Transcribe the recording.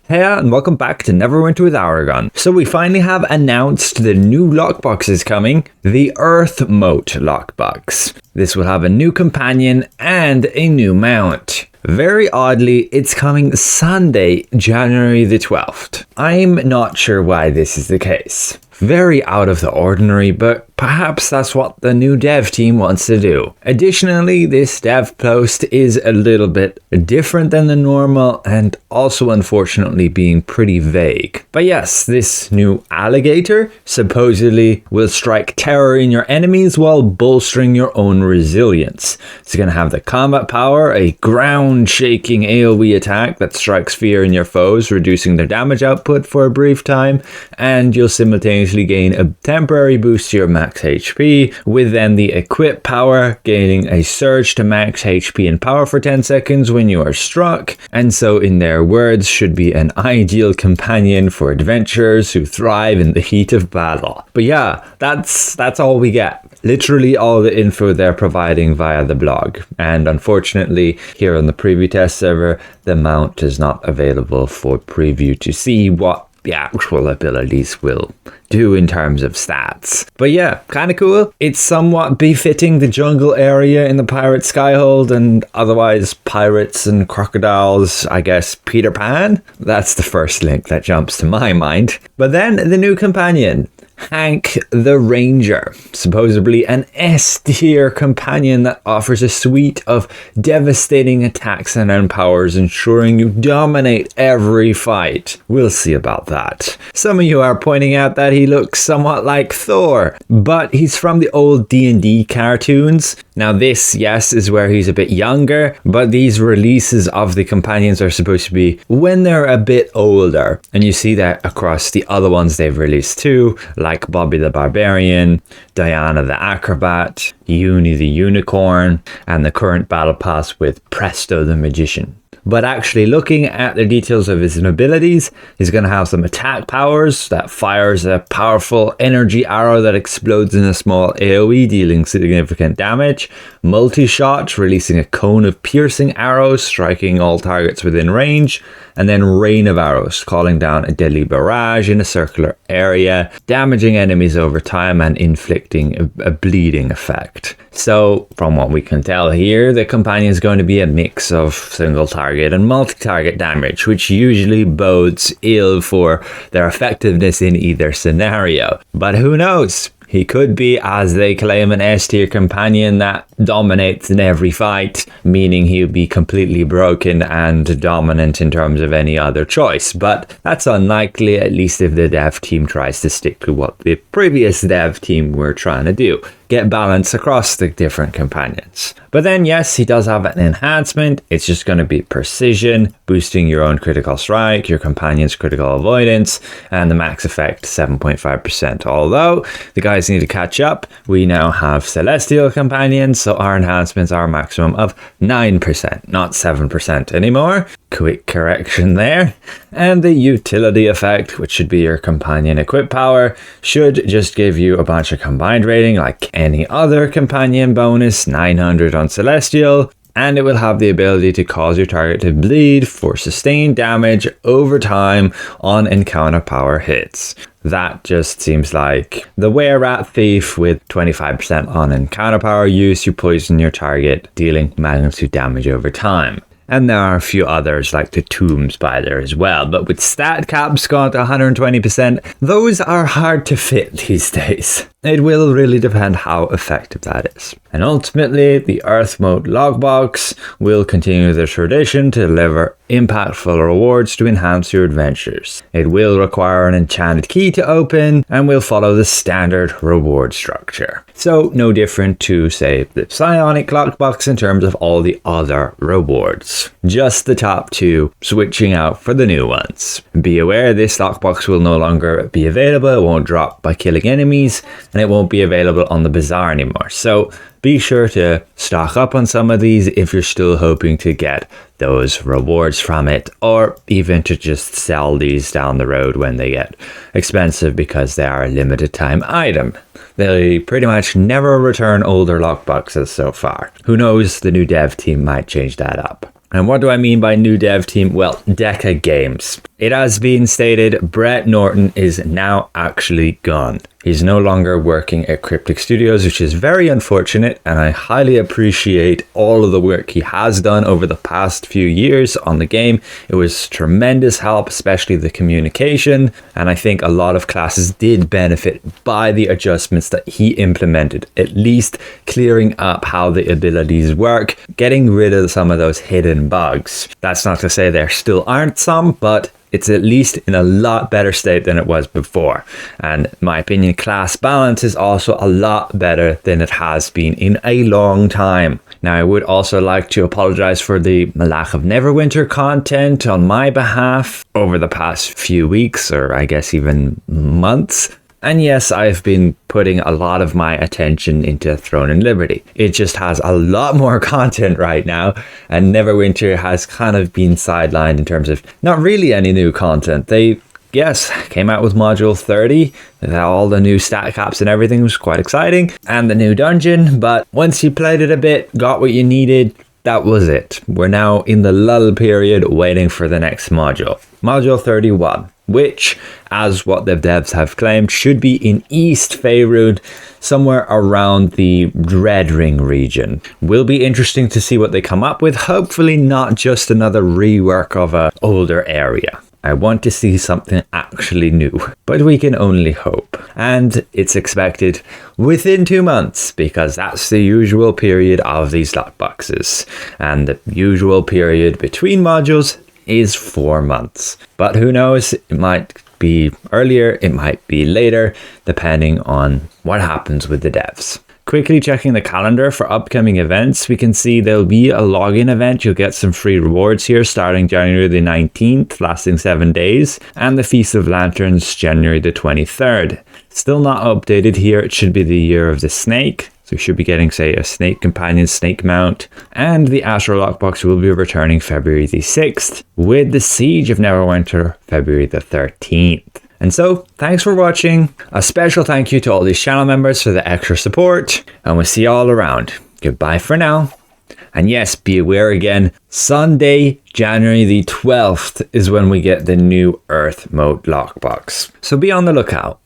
Hey and welcome back to Neverwinter with Aragon. So we finally have announced the new lockbox is coming, the Earth Mote Lockbox. This will have a new companion and a new mount. Very oddly, it's coming Sunday, January the 12th. I'm not sure why this is the case. Very out of the ordinary, but perhaps that's what the new dev team wants to do. Additionally, this dev post is a little bit different than the normal and also unfortunately being pretty vague. But yes, this new alligator supposedly will strike terror in your enemies while bolstering your own resilience. It's going to have the combat power, a ground-shaking AoE attack that strikes fear in your foes, reducing their damage output for a brief time, and you'll simultaneously gain a temporary boost to your max HP, with then the equip power gaining a surge to max HP and power for 10 seconds when you are struck, and so in their words should be an ideal companion for adventurers who thrive in the heat of battle. But yeah, that's all we get. Literally all the info they're providing via the blog, and unfortunately here on the preview test server the mount is not available for preview to see what the actual abilities will do in terms of stats. But yeah, kind of cool. It's somewhat befitting the jungle area in the pirate Skyhold and otherwise pirates and crocodiles, I guess Peter Pan. That's the first link that jumps to my mind. But then the new companion, Hank the Ranger, supposedly an S-tier companion that offers a suite of devastating attacks and powers, ensuring you dominate every fight. We'll see about that. Some of you are pointing out that he looks somewhat like Thor, but he's from the old D&D cartoons. Now this, yes, is where he's a bit younger, but these releases of the companions are supposed to be when they're a bit older, and you see that across the other ones they've released too, like Bobby the Barbarian, Diana the Acrobat, Uni the Unicorn, and the current battle pass with Presto the Magician. But actually looking at the details of his abilities, he's going to have some attack powers that fires a powerful energy arrow that explodes in a small AoE, dealing significant damage, multi-shot, releasing a cone of piercing arrows, striking all targets within range, and then rain of arrows, calling down a deadly barrage in a circular area, damaging enemies over time and inflicting a bleeding effect. So from what we can tell here, the companion is going to be a mix of single target and multi-target damage, which usually bodes ill for their effectiveness in either scenario. But who knows? He could be, as they claim, an S-tier companion that dominates in every fight, meaning he'll be completely broken and dominant in terms of any other choice. But that's unlikely, at least if the dev team tries to stick to what the previous dev team were trying to do. Get balance across the different companions. But then yes, he does have an enhancement. It's just going to be precision, boosting your own critical strike, your companion's critical avoidance, and the max effect 7.5%. Although the guys need to catch up, we now have celestial companions, so our enhancements are a maximum of 9%, not 7% anymore. Quick correction there. And the utility effect, which should be your companion equip power, should just give you a bunch of combined rating like any other companion bonus, 900 on celestial, and it will have the ability to cause your target to bleed for sustained damage over time on encounter power hits. That just seems like the were-rat thief with 25% on encounter power use. You poison your target, dealing magnitude damage over time. And there are a few others like the Tomb Spider as well, but with stat caps gone to 120%, those are hard to fit these days. It will really depend how effective that is. And ultimately, the Earth Mote Lockbox will continue the tradition to deliver impactful rewards to enhance your adventures. It will require an enchanted key to open and will follow the standard reward structure. So no different to, say, the Psionic Lockbox in terms of all the other rewards. Just the top two, switching out for the new ones. Be aware this lockbox will no longer be available, it won't drop by killing enemies, and it won't be available on the bazaar anymore. So be sure to stock up on some of these if you're still hoping to get those rewards from it, or even to just sell these down the road when they get expensive because they are a limited time item. They pretty much never return older lockboxes so far. Who knows, the new dev team might change that up. And what do I mean by new dev team? Well, Deca Games. It has been stated Brett Norton is now actually gone. He's no longer working at Cryptic Studios, which is very unfortunate, and I highly appreciate all of the work he has done over the past few years on the game. It was tremendous help, especially the communication, and I think a lot of classes did benefit by the adjustments that he implemented, at least clearing up how the abilities work, getting rid of some of those hidden bugs. That's not to say there still aren't some, but it's at least in a lot better state than it was before. And in my opinion, class balance is also a lot better than it has been in a long time. Now, I would also like to apologize for the lack of Neverwinter content on my behalf over the past few weeks, or I guess even months. And yes, I've been putting a lot of my attention into Throne and Liberty. It just has a lot more content right now, and Neverwinter has kind of been sidelined in terms of not really any new content. They, yes, came out with Module 30, all the new stat caps and everything was quite exciting, and the new dungeon, but once you played it a bit, got what you needed, that was it. We're now in the lull period waiting for the next module. Module 31. Which, as what the devs have claimed, should be in East Faerun, somewhere around the Red Ring region. Will be interesting to see what they come up with. Hopefully not just another rework of an older area. I want to see something actually new, but we can only hope. And it's expected within 2 months, because that's the usual period of these lockboxes. And the usual period between modules is 4 months. But who knows, it might be earlier, it might be later, depending on what happens with the devs. Quickly checking the calendar for upcoming events, we can see there'll be a login event. You'll get some free rewards here starting January the 19th, lasting 7 days, and the Feast of Lanterns January the 23rd. Still not updated here, it should be the Year of the Snake. So we should be getting, say, a Snake Companion, Snake Mount, and the Astro Lockbox will be returning February the 6th, with the Siege of Neverwinter February the 13th. And so, thanks for watching. A special thank you to all these channel members for the extra support, and we'll see you all around. Goodbye for now. And yes, be aware again, Sunday, January the 12th is when we get the new Earth Mote Lockbox. So be on the lookout.